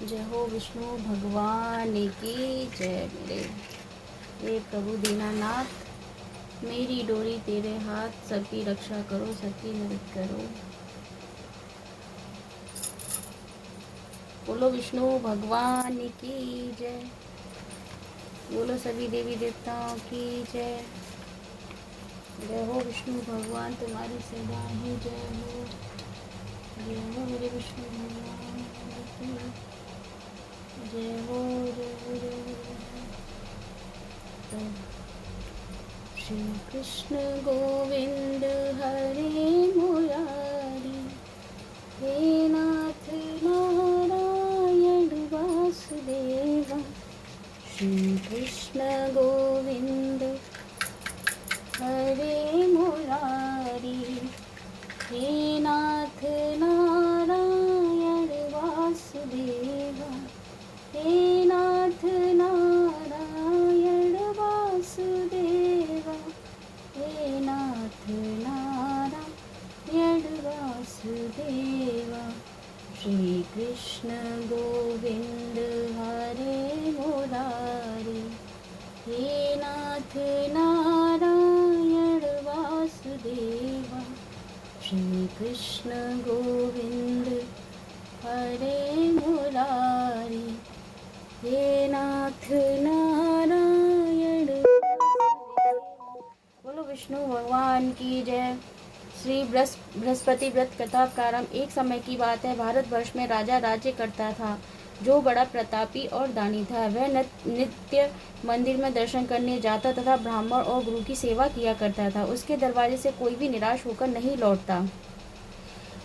जय हो विष्णु भगवान की जय। मेरे हे प्रभु दीनानाथ, मेरी डोरी तेरे हाथ, सबकी रक्षा करो, सबकी मदद करो। बोलो विष्णु भगवान की जय। बोलो सभी देवी देवताओं की जय। जय हो विष्णु भगवान, तुम्हारी सेवा ही जय हो। जय हो मेरे विष्णु भगवान की जय हो। जय हो जय हो जय हो। श्री कृष्ण गोविंद हरे मुरारी, हे नाथ नारायण वासुदेवा। श्री कृष्ण गोविंद हरे मुरारी, हे नाथ नारायण वासुदेवा। हे नाथ नारायण वासुदेवा। हे नाथ नारायण वासुदेवा। श्री कृष्ण गोविंद हरे मुरारी, हे नाथ नारायण वासुदेवा। श्री कृष्ण गोविंद हरे मुरारी, हे नाथ नारायण वासुदेवा। बोलो विष्णु भगवान की जय। श्री बृहस्पति व्रत कथा प्रारंभ। एक समय की बात है, भारतवर्ष में राजा राज्य करता था जो बड़ा प्रतापी और दानी था। वह नित्य मंदिर में दर्शन करने जाता तथा ब्राह्मण और गुरु की सेवा किया करता था। उसके दरवाजे से कोई भी निराश होकर नहीं लौटता।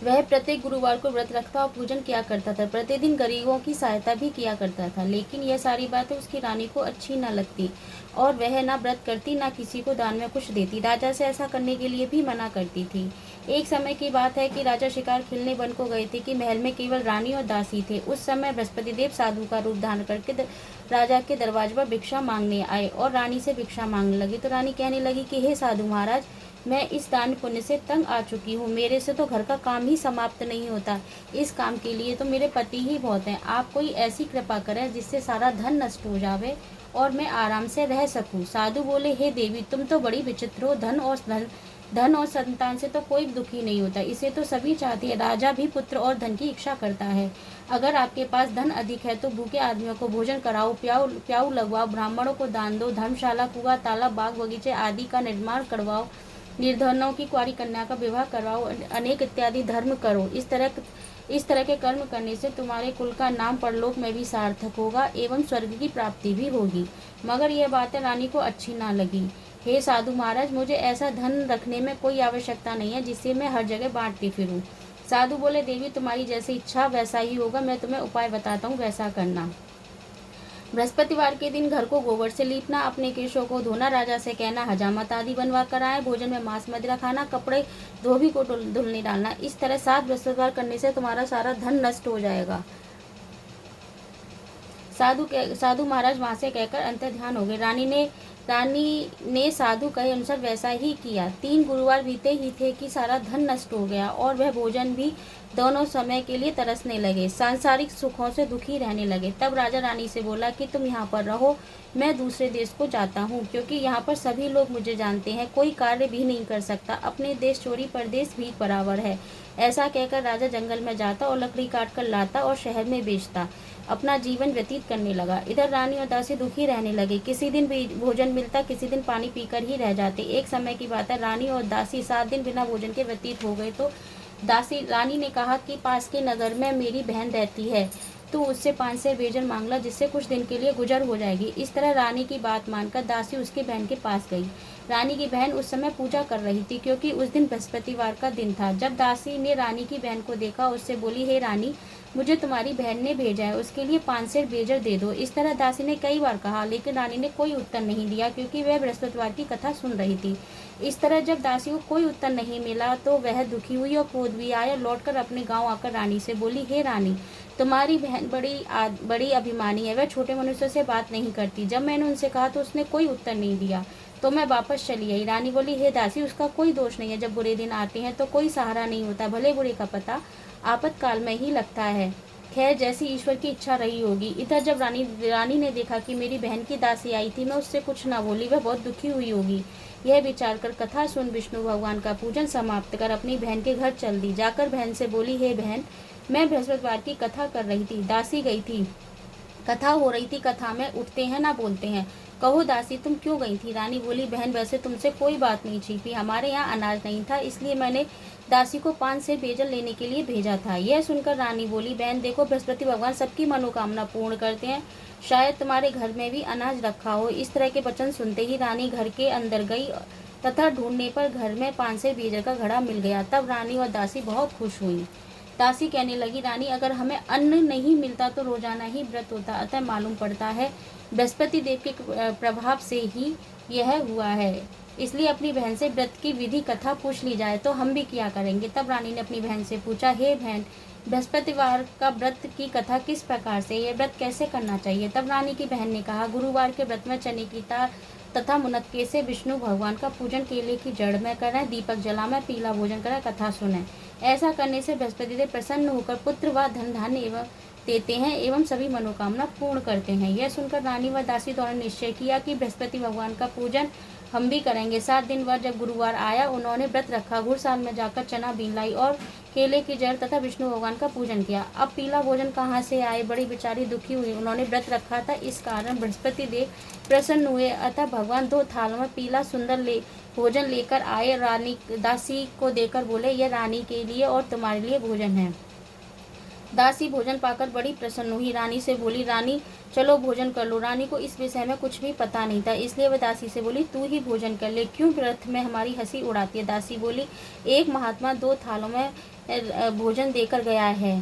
वह प्रत्येक गुरुवार को व्रत रखता और पूजन किया करता था। प्रतिदिन गरीबों की सहायता भी किया करता था। लेकिन यह सारी बातें उसकी रानी को अच्छी न लगती और वह न व्रत करती न किसी को दान में कुछ देती। राजा से ऐसा करने के लिए भी मना करती थी। एक समय की बात है कि राजा शिकार खेलने वन को गए थे कि महल में केवल रानी और दासी थे। उस समय बृहस्पति देव साधु का रूप धारण करके राजा के दरवाजे पर भिक्षा मांगने आए और रानी से भिक्षा मांगने लगे। तो रानी कहने लगी कि हे साधु महाराज, मैं इस दान पुण्य से तंग आ चुकी हूँ। मेरे से तो घर का काम ही समाप्त नहीं होता। इस काम के लिए तो मेरे पति ही बहुत हैं। आप कोई ऐसी कृपा करें जिससे सारा धन नष्ट हो जावे और मैं आराम से रह सकूं। साधु बोले, हे देवी, तुम तो बड़ी विचित्र हो। धन और संतान से तो कोई दुखी नहीं होता, इसे तो सभी चाहते हैं। राजा भी पुत्र और धन की इच्छा करता है। अगर आपके पास धन अधिक है तो भूखे आदमियों को भोजन कराओ, प्याऊ लगवाओ, ब्राह्मणों को दान दो, धर्मशाला, कुआं, तालाब, बाग बगीचे आदि का निर्माण करवाओ, निर्धनों की कुंवारी कन्या का विवाह करवाओ, अनेक इत्यादि धर्म करो। इस तरह के कर्म करने से तुम्हारे कुल का नाम परलोक में भी सार्थक होगा एवं स्वर्ग की प्राप्ति भी होगी। मगर यह बातें रानी को अच्छी ना लगी। हे साधु महाराज, मुझे ऐसा धन रखने में कोई आवश्यकता नहीं है जिससे मैं हर जगह बांटती फिरूं। साधु बोले, देवी, तुम्हारी जैसी इच्छा वैसा ही होगा। मैं तुम्हें उपाय बताता हूँ, वैसा करना। बृहस्पतिवार के दिन घर को गोबर से लीपना, अपने केशों को धोना, राजा से कहना हजामत आदि बनवा कर आए, भोजन में मांस मदिरा खाना, कपड़े धोबी को धुलने डालना। इस तरह 7 बृहस्पतिवार करने से तुम्हारा सारा धन नष्ट हो जाएगा। साधु महाराज वहां से कहकर अंतर ध्यान हो गए। रानी ने साधु कहे अनुसार वैसा ही किया। 3 गुरुवार बीते ही थे कि सारा धन नष्ट हो गया और वह भोजन भी दोनों समय के लिए तरसने लगे, सांसारिक सुखों से दुखी रहने लगे। तब राजा रानी से बोला कि तुम यहाँ पर रहो, मैं दूसरे देश को जाता हूँ, क्योंकि यहाँ पर सभी लोग मुझे जानते हैं। कोई कार्य भी नहीं कर सकता। अपने देश चोरी परदेश भी बराबर है। ऐसा कहकर राजा जंगल में जाता और लकड़ी काट कर लाता और शहर में बेचता अपना जीवन व्यतीत करने लगा। इधर रानी और दासी दुखी रहने लगे। किसी दिन भोजन मिलता, किसी दिन पानी पीकर ही रह जाते। एक समय की बात है, रानी और दासी 7 दिन बिना भोजन के व्यतीत हो गए तो रानी ने कहा कि पास के नगर में मेरी बहन रहती है, तो उससे 5 सेर बेजन मांग ला, जिससे कुछ दिन के लिए गुजर हो जाएगी। इस तरह रानी की बात मानकर दासी उसकी बहन के पास गई। रानी की बहन उस समय पूजा कर रही थी, क्योंकि उस दिन बृहस्पतिवार का दिन था। जब दासी ने रानी की बहन को देखा, उससे बोली, हे रानी, मुझे तुम्हारी बहन ने भेजा है, उसके लिए 5 सेर बेजर दे दो। इस तरह दासी ने कई बार कहा, लेकिन रानी ने कोई उत्तर नहीं दिया, क्योंकि वह बृहस्पतिवार की कथा सुन रही थी। इस तरह जब दासी को कोई उत्तर नहीं मिला तो वह दुखी हुई और क्रोध भी आया। लौटकर अपने गांव आकर रानी से बोली, हे रानी, तुम्हारी बहन बड़ी अभिमानी है, वह छोटे मनुष्य से बात नहीं करती। जब मैंने उनसे कहा तो उसने कोई उत्तर नहीं दिया, तो मैं वापस चली आई। रानी बोली, हे दासी, उसका कोई दोष नहीं है। जब बुरे दिन आते हैं तो कोई सहारा नहीं होता, भले बुरे का पता आपातकाल में ही लगता है। खैर जैसी ईश्वर की इच्छा रही होगी। इधर जब रानी ने देखा कि मेरी बहन की दासी आई थी, मैं उससे कुछ ना बोली, वह बहुत दुखी हुई होगी। यह विचार कर कथा सुन विष्णु भगवान का पूजन समाप्त कर अपनी बहन के घर चल दी। जाकर बहन से बोली, हे बहन, मैं बृहस्पतिवार की कथा कर रही थी, दासी गई थी, कथा हो रही थी, कथा में उठते हैं ना बोलते हैं, कहो दासी तुम क्यों गई थी? रानी बोली, बहन वैसे तुमसे कोई बात नहीं छिपी, हमारे यहाँ अनाज नहीं था, इसलिए मैंने दासी को 5 सेर बेजल लेने के लिए भेजा था। यह सुनकर रानी बोली, बहन देखो, बृहस्पति भगवान सबकी मनोकामना पूर्ण करते हैं, शायद तुम्हारे घर में भी अनाज रखा हो। इस तरह के वचन सुनते ही रानी घर के अंदर गई तथा ढूंढने पर घर में 5 सेर बेजल का घड़ा मिल गया। तब रानी और दासी बहुत खुश हुई। दासी कहने लगी, रानी अगर हमें अन्न नहीं मिलता तो रोजाना ही व्रत होता, अतः मालूम पड़ता है बृहस्पति देव के प्रभाव से ही यह हुआ है, इसलिए अपनी बहन से व्रत की विधि कथा पूछ ली जाए तो हम भी क्या करेंगे। तब रानी ने अपनी बहन से पूछा, हे बहन, बृहस्पतिवार का व्रत की कथा किस प्रकार से, यह व्रत कैसे करना चाहिए? तब रानी की बहन ने कहा, गुरुवार के व्रत में चने की दाल तथा मुनक्के से विष्णु भगवान का पूजन, केले की जड़ में करें, दीपक जलाएं, पीला भोजन करें, कथा सुने। ऐसा करने से बृहस्पति देव प्रसन्न होकर पुत्र व धन धान्य एवं देते हैं एवं सभी मनोकामना पूर्ण करते हैं। यह सुनकर रानी व दासी दोनों ने निश्चय किया कि बृहस्पति भगवान का पूजन हम भी करेंगे। 7 दिन बाद जब गुरुवार आया, उन्होंने व्रत रखा, घुड़साल में जाकर चना बीन लाई और केले की जड़ तथा विष्णु भगवान का पूजन किया। अब पीला भोजन कहाँ से आए? बड़ी बेचारी दुखी हुई, उन्होंने व्रत रखा था, इस कारण बृहस्पति देव प्रसन्न हुए, अतः भगवान 2 थालों में पीला सुंदर भोजन लेकर आए। रानी दासी को देकर बोले, यह रानी के लिए और तुम्हारे लिए भोजन है। दासी भोजन पाकर बड़ी प्रसन्न हुई, रानी से बोली, रानी चलो भोजन कर लो। रानी को इस विषय में कुछ भी पता नहीं था, इसलिए वह दासी से बोली, तू ही भोजन कर ले, क्यों व्रत में हमारी हंसी उड़ाती है? दासी बोली, एक महात्मा 2 थालों में भोजन देकर गया है।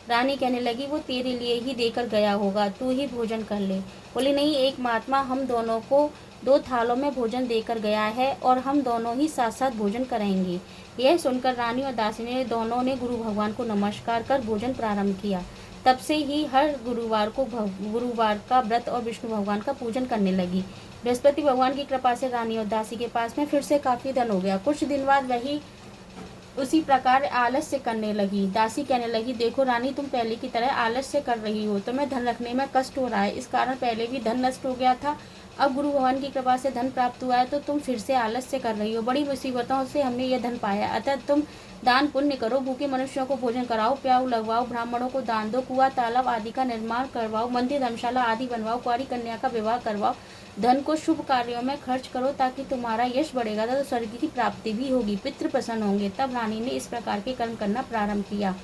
रानी कहने लगी, वो तेरे लिए ही देकर गया होगा, तू ही भोजन कर ले। बोली, नहीं, एक महात्मा हम दोनों को 2 थालों में भोजन देकर गया है और हम दोनों ही साथ साथ भोजन करेंगे। यह सुनकर रानी और दासी ने दोनों ने गुरु भगवान को नमस्कार कर भोजन प्रारंभ किया। तब से ही हर गुरुवार का व्रत और विष्णु भगवान का पूजन करने लगी। बृहस्पति भगवान की कृपा से रानी और दासी के पास में फिर से काफी धन हो गया। कुछ दिन बाद वही उसी प्रकार आलस्य करने लगी। दासी कहने लगी, देखो रानी, तुम पहले की तरह आलस्य कर रही हो, तुम्हें धन रखने में कष्ट हो रहा है, इस कारण पहले भी धन नष्ट हो गया था, अब गुरु भगवान की कृपा से धन प्राप्त हुआ है तो तुम फिर से आलस्य कर रही हो। बड़ी मुसीबतों से हमने यह धन पाया, अतः तुम दान पुण्य करो, भूखे मनुष्यों को भोजन कराओ, प्याऊ लगवाओ, ब्राह्मणों को दान दो, कुआं तालाब आदि का निर्माण करवाओ, मंदिर धर्मशाला आदि बनवाओ, कुंवारी कन्या का विवाह करवाओ, धन को शुभ कार्यों में खर्च करो, ताकि तुम्हारा यश बढ़ेगा तो स्वर्ग की प्राप्ति भी होगी, पितृ प्रसन्न होंगे। तब रानी ने इस प्रकार के कर्म करना प्रारंभ किया,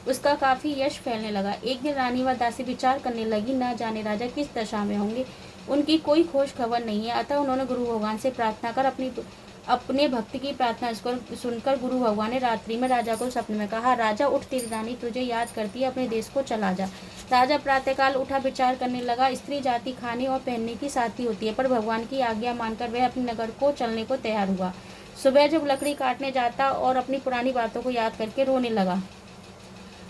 उसका काफी यश फैलने लगा। एक दिन रानी व दासी विचार करने लगी, न जाने राजा किस दशा में होंगे, उनकी कोई खोज खबर नहीं है। अतः उन्होंने गुरु भगवान से प्रार्थना कर अपने भक्त की प्रार्थना सुनकर गुरु भगवान ने रात्रि में राजा को सपने में कहा, राजा उठ, तेरी रानी तुझे याद करती है, अपने देश को चला जा। राजा प्रातःकाल उठा, विचार करने लगा, स्त्री जाति खाने और पहनने की साथी होती है, पर भगवान की आज्ञा मानकर वह अपने नगर को चलने को तैयार हुआ। सुबह जब लकड़ी काटने जाता और अपनी पुरानी बातों को याद करके रोने लगा।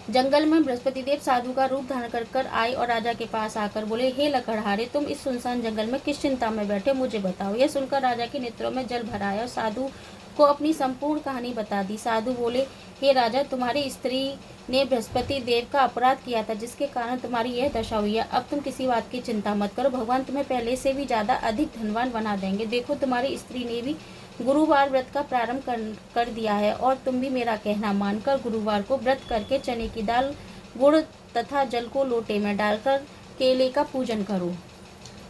जंगल में बृहस्पति देव साधु का रूप धारण कर आए और राजा के पास आकर बोले, हे लकड़हारे, तुम इस सुनसान जंगल में किस चिंता में बैठे, मुझे बताओ। यह सुनकर राजा के नेत्रों में जल भर आया और साधु को अपनी संपूर्ण कहानी बता दी। साधु बोले, हे राजा, तुम्हारी स्त्री ने बृहस्पति देव का अपराध किया था, जिसके कारण तुम्हारी यह दशा हुई है। अब तुम किसी बात की चिंता मत करो, भगवान तुम्हें पहले से भी ज्यादा अधिक धनवान बना देंगे। देखो, तुम्हारी स्त्री ने भी गुरुवार व्रत का प्रारंभ कर दिया है और तुम भी मेरा कहना मानकर गुरुवार को व्रत करके चने की दाल, गुड़ तथा जल को लोटे में डालकर केले का पूजन करो,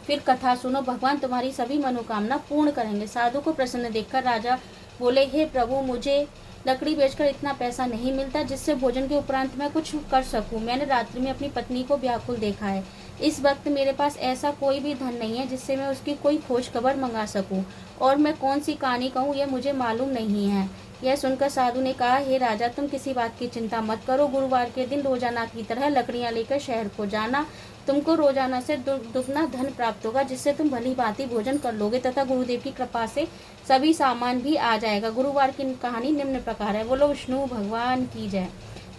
फिर कथा सुनो, भगवान तुम्हारी सभी मनोकामना पूर्ण करेंगे। साधु को प्रसन्न देखकर राजा बोले, हे प्रभु, मुझे लकड़ी बेचकर इतना पैसा नहीं मिलता जिससे भोजन के उपरांत मैं कुछ कर सकूं। मैंने रात्रि में अपनी पत्नी को व्याकुल देखा है, इस वक्त मेरे पास ऐसा कोई भी धन नहीं है जिससे मैं उसकी कोई खोज खबर मंगा सकूं, और मैं कौन सी कहानी कहूँ यह मुझे मालूम नहीं है। यह सुनकर साधु ने कहा, हे राजा, तुम किसी बात की चिंता मत करो, गुरुवार के दिन रोजाना की तरह लकड़ियां लेकर शहर को जाना, तुमको रोजाना से दुगना धन प्राप्त होगा, जिससे तुम भली भांति भोजन कर लोगे तथा गुरुदेव की कृपा से सभी सामान भी आ जाएगा। गुरुवार की कहानी निम्न प्रकार है। बोलो विष्णु भगवान की जय।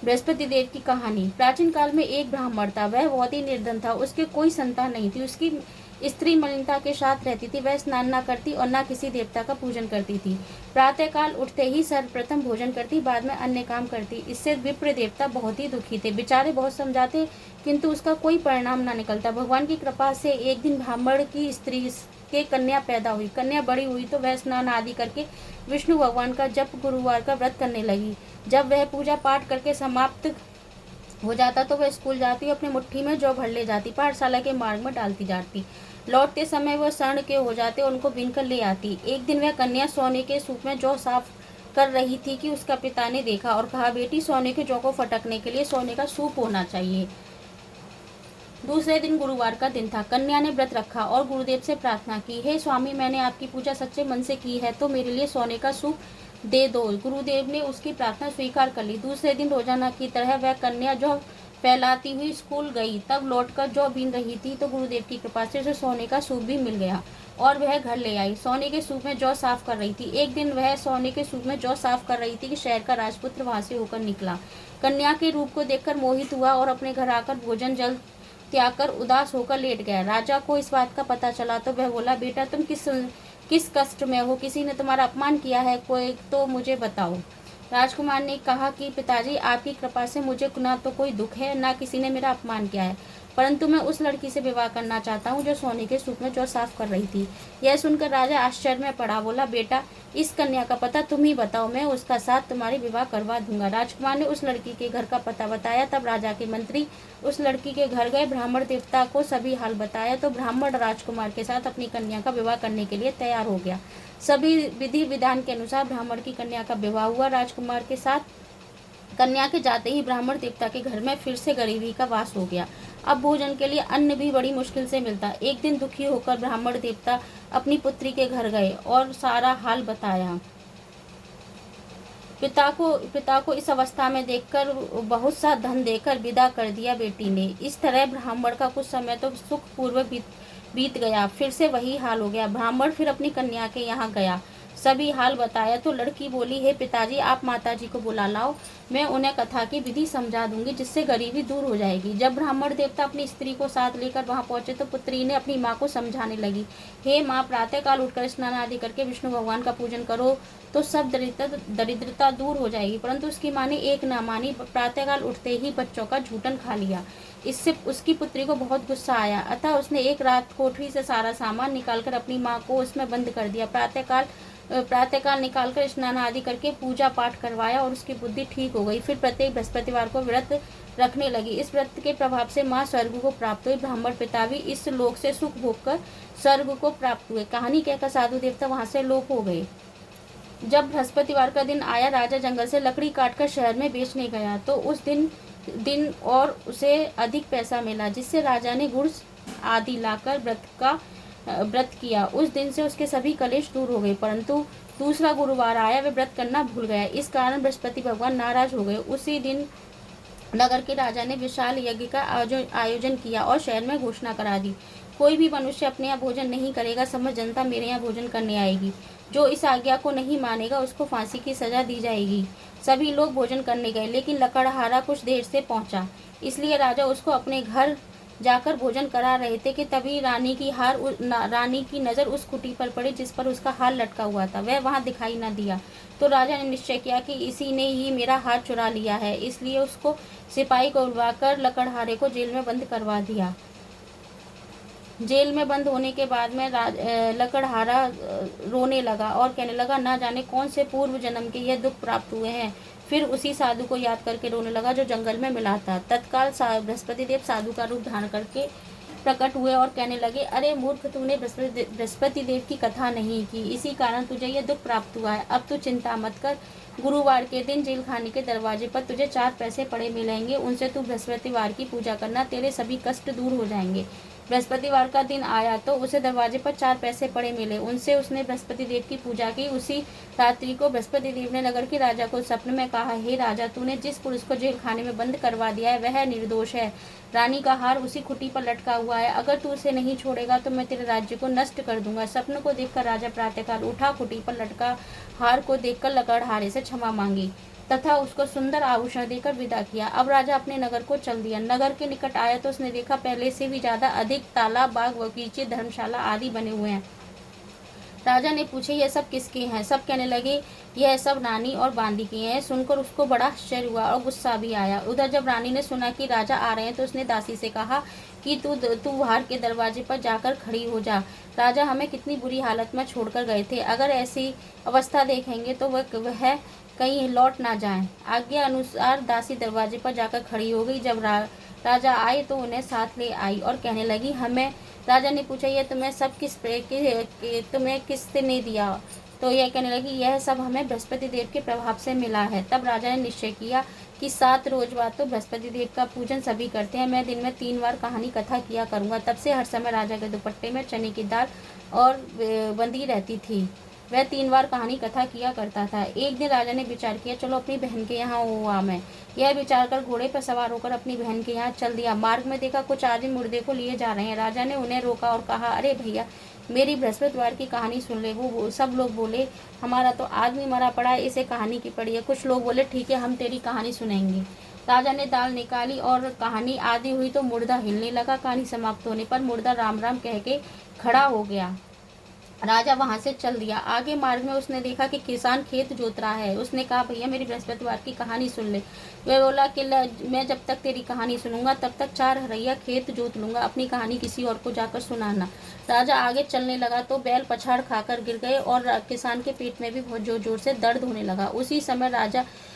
बृहस्पति देव की कहानी। प्राचीन काल में एक ब्राह्मण था, वह बहुत ही निर्धन था, उसके कोई संतान नहीं थी। उसकी स्त्री मलिनता के साथ रहती थी, वह स्नान न करती और न किसी देवता का पूजन करती थी। प्रातःकाल उठते ही सर्वप्रथम भोजन करती, बाद में अन्य काम करती। इससे विप्र देवता बहुत ही दुखी थे। बेचारे बहुत समझाते किंतु उसका कोई परिणाम न निकलता। भगवान की कृपा से एक दिन ब्राह्मण की स्त्री के कन्या पैदा हुई। कन्या बड़ी हुई तो वह स्नान आदि करके विष्णु भगवान का जप गुरुवार का व्रत करने लगी। जब वह पूजा पाठ करके समाप्त हो जाता तो वह स्कूल जाती, अपनी मुट्ठी में जौ भर ले जाती, पाठशाला के मार्ग में डालती जाती। लौटते समय वह स्वर्ण के हो जाते, उनको बीनकर ले आती। एक दिन वह कन्या सोने के सूप में जौ साफ कर रही थी कि उसका पिता ने देखा और कहा, बेटी, सोने के जौ को फटकने के लिए सोने का सूप होना चाहिए। दूसरे दिन गुरुवार का दिन था। कन्या ने व्रत रखा और गुरुदेव से प्रार्थना की, हे स्वामी, मैंने आपकी पूजा सच्चे मन से की है, तो मेरे लिए सोने का सूप दे दो। गुरुदेव ने उसकी प्रार्थना स्वीकार कर ली। दूसरे दिन रोजाना की तरह वह कन्या जौ फैलाती हुई स्कूल गई। तब लौटकर जौ बीन रही थी तो गुरुदेव की कृपा से उसे सोने का सूप भी मिल गया और वह घर ले आई। सोने के सूप में जौ साफ कर रही थी। एक दिन वह सोने के सूप में जौ साफ कर रही थी कि शहर का राजपुत्र वहां से होकर निकला। कन्या के रूप को देखकर मोहित हुआ और अपने घर आकर भोजन जल त्याग कर उदास होकर लेट गया। राजा को इस बात का पता चला तो वह बोला, बेटा, तुम किस कष्ट में हो? किसी ने तुम्हारा अपमान किया है कोई तो मुझे बताओ। राजकुमार ने कहा कि पिताजी, आपकी कृपा से मुझे न तो कोई दुख है, न किसी ने मेरा अपमान किया है, परंतु मैं उस लड़की से विवाह करना चाहता हूँ जो सोने के सूप में जौ साफ कर रही थी। यह सुनकर राजा आश्चर्य में पड़ा। बोला, बेटा, इस कन्या का पता तुम ही बताओ, मैं उसका साथ तुम्हारी विवाह करवा दूंगा। राजकुमार ने उस लड़की के घर का पता बताया। तब राजा के मंत्री उस लड़की के घर गए, ब्राह्मण देवता को सभी हाल बताया तो ब्राह्मण राजकुमार के साथ अपनी कन्या का विवाह करने के लिए तैयार हो गया। सभी विधि विधान के अनुसार ब्राह्मण की कन्या का विवाह हुआ। राजकुमार के साथ कन्या के जाते ही ब्राह्मण देवता के घर में फिर से गरीबी का वास हो गया। अब भोजन के लिए अन्न भी बड़ी मुश्किल से मिलता। एक दिन दुखी होकर ब्राह्मण देवता अपनी पुत्री के घर गए और सारा हाल बताया। पिता को इस अवस्था में देखकर बहुत सा धन देकर विदा कर दिया बेटी ने। इस तरह ब्राह्मण का कुछ समय तो सुखपूर्वक बीत गया, फिर से वही हाल हो गया। ब्राह्मण फिर अपनी कन्या के यहाँ गया, सभी हाल बताया तो लड़की बोली, हे पिताजी, आप माताजी को बुला लाओ, मैं उन्हें कथा की विधि समझा दूंगी, जिससे गरीबी दूर हो जाएगी। जब ब्राह्मण देवता अपनी स्त्री को साथ लेकर वहां पहुंचे तो पुत्री ने अपनी माँ को समझाने लगी, हे माँ, प्रातःकाल उठकर स्नान आदि करके विष्णु भगवान का पूजन करो तो सब दरिद्रता दूर हो जाएगी। परंतु उसकी माँ ने एक ना मानी, प्रातःकाल उठते ही बच्चों का झूठन खा लिया। इससे उसकी पुत्री को बहुत गुस्सा आया, अतः उसने एक रात कोठरी से सारा सामान निकालकर अपनी माँ को उसमें बंद कर दिया। प्रातःकाल निकालकर स्नान आदि करके पूजा पाठ करवाया और उसकी बुद्धि ठीक हो गई। फिर प्रत्येक बृहस्पतिवार को व्रत रखने लगी। इस व्रत के प्रभाव से माँ स्वर्ग को प्राप्त हुई। ब्राह्मण पिता भी इस लोक से सुख भोग कर स्वर्ग को प्राप्त हुए। कहानी कहकर साधु देवता वहां से लोप हो गए। जब बृहस्पतिवार का दिन आया, राजा जंगल से लकड़ी काटकर शहर में बेचने गया तो उस दिन और उसे अधिक पैसा मिला, जिससे राजा ने गुड़ आदि लाकर व्रत किया। उस दिन से उसके सभी कलेश दूर हो गए। परंतु दूसरा गुरुवार आया, वह व्रत करना भूल गया। इस कारण बृहस्पति भगवान नाराज हो गए। उसी दिन नगर के राजा ने विशाल यज्ञ का आयोजन किया और शहर में घोषणा करा दी, कोई भी मनुष्य अपने यहाँ भोजन नहीं करेगा, समस्त जनता मेरे यहाँ भोजन करने आएगी। जो इस आज्ञा को नहीं मानेगा उसको फांसी की सजा दी जाएगी। सभी लोग भोजन करने गए, लेकिन लकड़हारा कुछ देर से पहुंचा, इसलिए राजा उसको अपने घर जाकर भोजन करा रहे थे कि तभी रानी की नज़र उस कुटी पर पड़ी जिस पर उसका हार लटका हुआ था। वह वहां दिखाई न दिया तो राजा ने निश्चय किया कि इसी ने ही मेरा हार चुरा लिया है, इसलिए उसको सिपाही को बुलवाकर लकड़हारे को जेल में बंद करवा दिया। जेल में बंद होने के बाद में लकड़हारा रोने लगा और कहने लगा, ना जाने कौन से पूर्व जन्म के यह दुख प्राप्त हुए हैं। फिर उसी साधु को याद करके रोने लगा जो जंगल में मिला था। तत्काल बृहस्पति देव साधु का रूप धारण करके प्रकट हुए और कहने लगे, अरे मूर्ख, तूने बृहस्पति देव की कथा नहीं की, इसी कारण तुझे यह दुख प्राप्त हुआ है। अब तू चिंता मत कर, गुरुवार के दिन जेल खाने के दरवाजे पर तुझे 4 पैसे पड़े मिलेंगे, उनसे तू बृहस्पतिवार की पूजा करना, तेरे सभी कष्ट दूर हो जाएंगे। बृहस्पतिवार का दिन आया तो उसे दरवाजे पर 4 पैसे पड़े मिले, उनसे उसने बृहस्पति देव की पूजा की। उसी रात्रि को बृहस्पति देव ने नगर के राजा को स्वप्न में कहा, हे राजा, तूने जिस पुरुष को जेल खाने में बंद करवा दिया है वह निर्दोष है। रानी का हार उसी खुटी पर लटका हुआ है, अगर तू उसे नहीं छोड़ेगा तो मैं तेरे राज्य को नष्ट कर दूंगा। स्वप्न को देखकर राजा प्रातःकाल उठा, खुटी पर लटका हार को देखकर लकड़हारे से क्षमा मांगी। तथा उसको सुंदर आभूषण देकर विदा किया। अब राजा अपने नगर को चल दिया। नगर के निकट आया तो उसने देखा पहले से भी ज्यादा अधिक तालाब, बाग, बगीचे, धर्मशाला आदि बने हुए हैं। राजा ने पूछे यह सब किसके हैं? सब कहने लगे यह सब रानी और बांदी के हैं। सुनकर उसको बड़ा आश्चर्य हुआ और गुस्सा भी आया। उधर जब रानी ने सुना कि राजा आ रहे हैं तो उसने दासी से कहा कि तू बाहर के दरवाजे पर जाकर खड़ी हो जा। राजा हमें कितनी बुरी हालत में छोड़कर गए थे, अगर ऐसी अवस्था देखेंगे तो वह कहीं लौट ना जाए। आज्ञा अनुसार दासी दरवाजे पर जाकर खड़ी हो गई। जब राजा आए तो उन्हें साथ ले आई और कहने लगी हमें। राजा ने पूछा यह तुम्हें सब तुम्हें किसने दिया? तो यह कहने लगी यह सब हमें बृहस्पति देव के प्रभाव से मिला है। तब राजा ने निश्चय किया कि 7 रोज बाद तो बृहस्पति देव का पूजन सभी करते हैं, मैं दिन में 3 बार कहानी कथा किया करूंगा। तब से हर समय राजा के दुपट्टे में चने की दाल और बंदी रहती थी। वह 3 बार कहानी कथा किया करता था। एक दिन राजा ने विचार किया चलो अपनी बहन के यहाँ हुआ मैं। यह विचार कर घोड़े पर सवार होकर अपनी बहन के यहाँ चल दिया। मार्ग में देखा कुछ आदमी मुर्दे को लिए जा रहे हैं। राजा ने उन्हें रोका और कहा अरे भैया मेरी बृहस्पतिवार की कहानी सुन ले। वो सब लोग बोले हमारा तो आदमी मरा पड़ा है, इसे कहानी की पड़ी है। कुछ लोग बोले ठीक है हम तेरी कहानी सुनेंगे। राजा ने दाल निकाली और कहानी आदि हुई तो मुर्दा हिलने लगा। कहानी समाप्त होने पर मुर्दा राम राम कह के खड़ा हो गया। राजा वहां से चल दिया। आगे मार्ग में उसने देखा कि किसान खेत जोत रहा है। उसने कहा भैया मेरी बृहस्पतिवार की कहानी सुन ले। वह बोला कि मैं जब तक तेरी कहानी सुनूंगा तब तक 4 हरैया खेत जोत लूंगा, अपनी कहानी किसी और को जाकर सुनाना। राजा आगे चलने लगा तो बैल पछाड़ खाकर गिर गए और किसान के पेट में भी बहुत जोर जोर से दर्द होने लगा।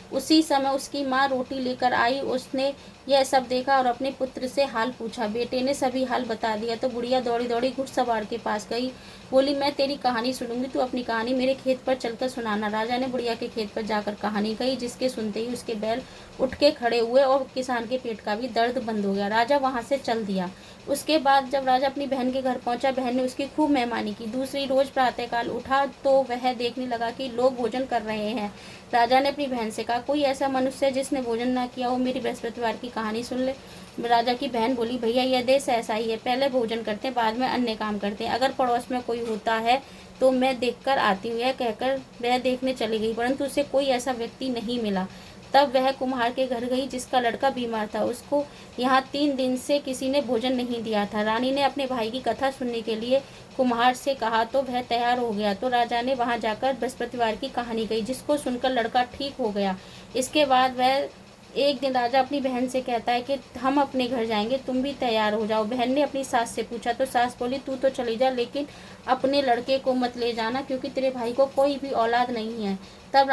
उसी समय उसकी माँ रोटी लेकर आई। उसने यह सब देखा और अपने पुत्र से हाल पूछा। बेटे ने सभी हाल बता दिया तो बुढ़िया दौड़ी दौड़ी घुड़सवार के पास गई। बोली मैं तेरी कहानी सुनूंगी, तू अपनी कहानी मेरे खेत पर चलकर सुनाना। राजा ने बुढ़िया के खेत पर जाकर कहानी कही, जिसके सुनते ही उसके बैल उठ के खड़े हुए और किसान के पेट का भी दर्द बंद हो गया। राजा वहां से चल दिया। उसके बाद जब राजा अपनी बहन के घर पहुंचा, बहन ने उसकी खूब मेहमानी की। दूसरी रोज प्रातःकाल उठा तो वह देखने लगा कि लोग भोजन कर रहे हैं। राजा ने अपनी बहन से कहा कोई ऐसा मनुष्य जिसने भोजन ना किया हो, मेरी बृहस्पतिवार की कहानी सुन ले। राजा की बहन बोली भैया यह देश ऐसा ही है, पहले भोजन करते हैं बाद में अन्य काम करते हैं। अगर पड़ोस में कोई होता है तो मैं देखकर आती हूँ। यह कहकर वह देखने चली गई, परंतु उसे कोई ऐसा व्यक्ति नहीं मिला। तब वह कुम्हार के घर गई जिसका लड़का बीमार था। उसको यहाँ 3 दिन से किसी ने भोजन नहीं दिया था। रानी ने अपने भाई की कथा सुनने के लिए कुम्हार से कहा तो वह तैयार हो गया। तो राजा ने वहां जाकर बृहस्पतिवार की कहानी कही, जिसको सुनकर लड़का ठीक हो गया। इसके बाद वह एक दिन राजा अपनी बहन से कहता है कि हम अपने घर जाएंगे, तुम भी तैयार हो जाओ। बहन ने अपनी सास से पूछा तो सास बोली तू तो चली जा, लेकिन अपने लड़के को मत ले जाना क्योंकि तेरे भाई को कोई भी औलाद नहीं है। तब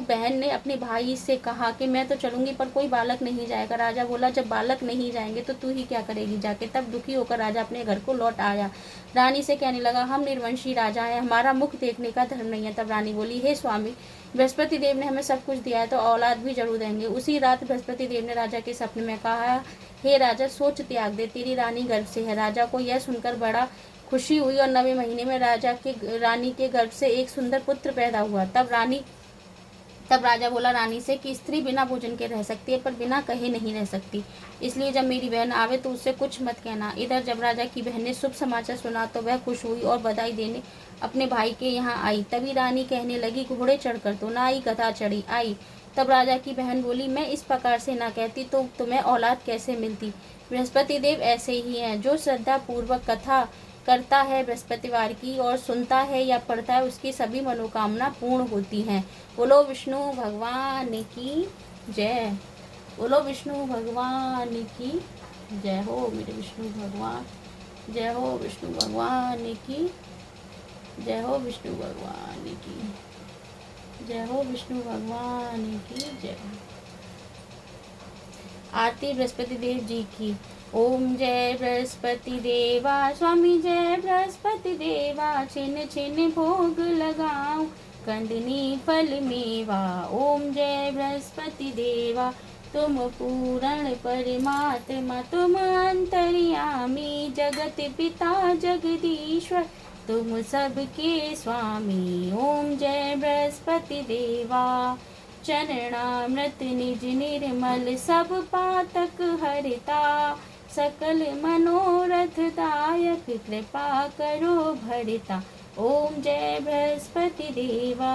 बहन ने अपने भाई से कहा कि मैं तो चलूंगी पर कोई बालक नहीं जाएगा। राजा बोला जब बालक नहीं जाएंगे तो तू ही क्या करेगी जाके। तब दुखी होकर राजा अपने घर को लौट आया। रानी से कहने लगा हम निर्वंशी राजा हैं, हमारा मुख देखने का धर्म नहीं है। तब रानी बोली हे स्वामी, बृहस्पति देव ने हमें सब कुछ दिया है तो औलाद भी जरूर देंगे। उसी रात बृहस्पति देव ने राजा के सपने में कहा हे राजा सोच त्याग दे, तेरी रानी गर्भ से है। राजा को यह सुनकर बड़ा खुशी हुई और 9वें महीने में रानी के गर्भ से एक सुंदर पुत्र पैदा हुआ। तब राजा बोला रानी से कि स्त्री बिना भोजन के रह सकती है पर बिना कहे नहीं रह सकती, इसलिए जब मेरी बहन आवे तो उससे कुछ मत कहना। इधर जब राजा की बहन ने शुभ समाचार सुना तो वह खुश हुई और बधाई देने अपने भाई के यहाँ आई। तभी रानी कहने लगी घोड़े चढ़कर तो ना आई, गधा चढ़ी आई। तब राजा की बहन बोली मैं इस प्रकार से ना कहती तो तुम्हें औलाद कैसे मिलती। बृहस्पति देव ऐसे ही हैं, जो श्रद्धा पूर्वक कथा करता है बृहस्पतिवार की और सुनता है या पढ़ता है उसकी सभी मनोकामना पूर्ण होती हैं। बोलो विष्णु भगवान की जय। बोलो विष्णु भगवान की जय हो मेरे विष्णु भगवान। जय हो विष्णु भगवान की जय हो विष्णु भगवान की जय हो विष्णु भगवान की जय। आरती बृहस्पति देव जी की। ओम जय बृहस्पति देवा स्वामी जय बृहस्पति देवा, छिन छिन भोग लगाऊं कंदनी फल मेवा। ओम जय बृहस्पति देवा तुम पूर्ण परमात्मा, तुम अंतर्यामी जगत पिता जगदीश्वर, तुम सबके स्वामी। ओम जय बृहस्पति देवा चरणामृत निज निर्मल सब पातक हरिता, सकल मनोरथ दायक कृपा करो भरिता। ओम जय बृहस्पति देवा।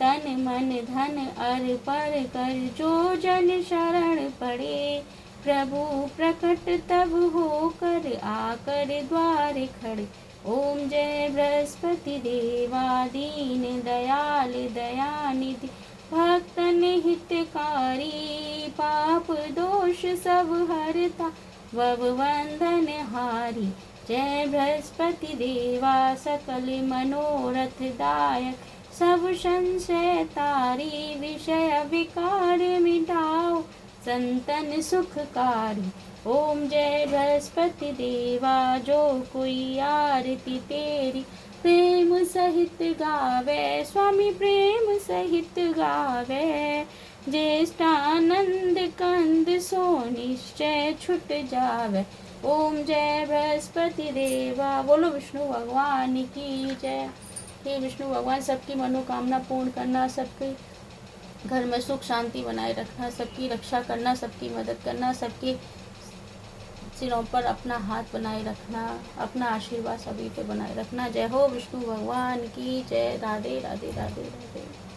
तन मन धन अर्पण कर, जो जन शरण पड़े। प्रभु प्रकट तब होकर आकर द्वार खड़े। ओम जय बृहस्पति देवा दीन दयाल दयानिधि, भक्तन हितकारी, पाप दोष सब हरता, भव बंधन हारी। जय बृहस्पति देवा सकल मनोरथ दायक, सब संशय तारी। विषय विकार मिटाओ, संतन सुखकारी। ओम जय बृहस्पति देवा, जो कोई आरती तेरी प्रेम सहित गावे, स्वामी प्रेम सहित गावे। ज्येष्ठानंद कंद सो निश्चय छुट जावे। ओम जय बृहस्पति देवा। बोलो विष्णु भगवान की जय। हे विष्णु भगवान, सबकी मनोकामना पूर्ण करना, सबके घर में सुख शांति बनाए रखना, सबकी रक्षा करना, सबकी मदद करना, सबके सिरों पर अपना हाथ बनाए रखना, अपना आशीर्वाद सभी पे बनाए रखना। जय हो विष्णु भगवान की जय। राधे राधे राधे राधे।